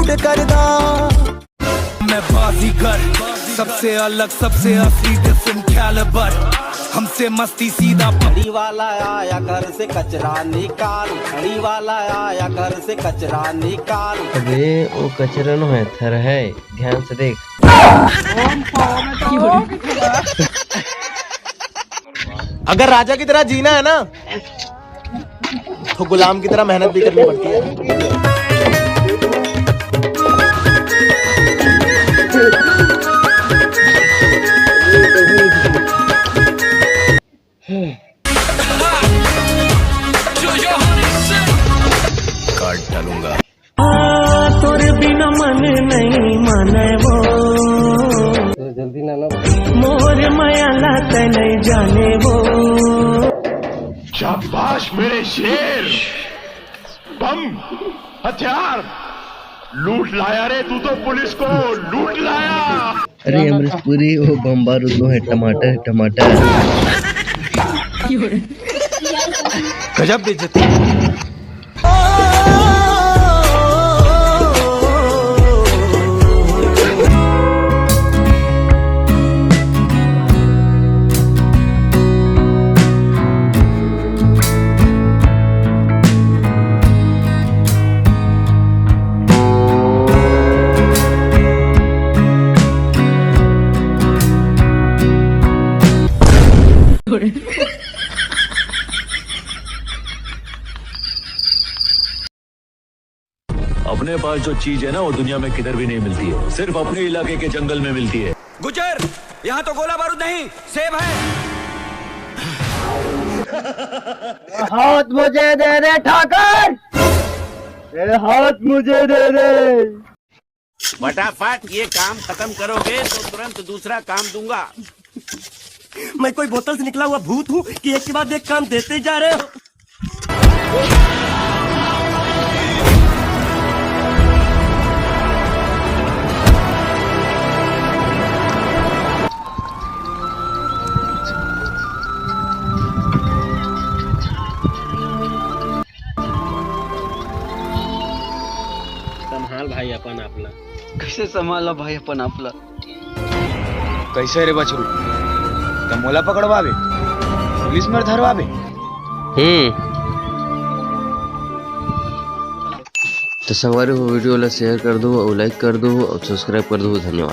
Mood करदा मैं बाजीगर सबसे अलग सबसे असली डिफरेंट कैलिबर हमसे मस्ती सीधा घड़ी वाला आया घर से कचरा निकाल घड़ी वाला आया घर से कचरा निकाल अबे वो कचरा नो है थर है ध्यान से देख अगर राजा की तरह जीना है ना तो गुलाम की तरह मेहनत भी करनी पड़ती है। काट डालूंगा तोरे बिना मन नहीं माने वो तो जल्दी ना मोर माया लाते नहीं जाने वो शाबाश मेरे शेर बम हथियार लूट लाया रे तू तो पुलिस को लूट लाया। अरे अमृतपुरी वो बम बारूद नो है टमाटर टमाटर गजब बेइज्जती। अपने पास जो चीज है ना वो दुनिया में किधर भी नहीं मिलती है, सिर्फ अपने इलाके के जंगल में मिलती है। गुजर यहाँ तो गोला बारूद नहीं सेब है। हाथ मुझे दे दे ठाकर हाथ मुझे दे दे फटाफट ये काम खत्म करोगे तो तुरंत दूसरा काम दूंगा। मैं कोई बोतल से निकला हुआ भूत हूँ कि एक के बाद एक काम देते जा रहे हो। संभाल भाई अपन आपला कैसे संभाला भाई अपन आपला कैसे रे बछरू तमोला पकड़वावे पुलिस में धरवावे। तो संगवारी हो वीडियो ला शेयर कर दो और लाइक कर दो और सब्सक्राइब कर दो। धन्यवाद।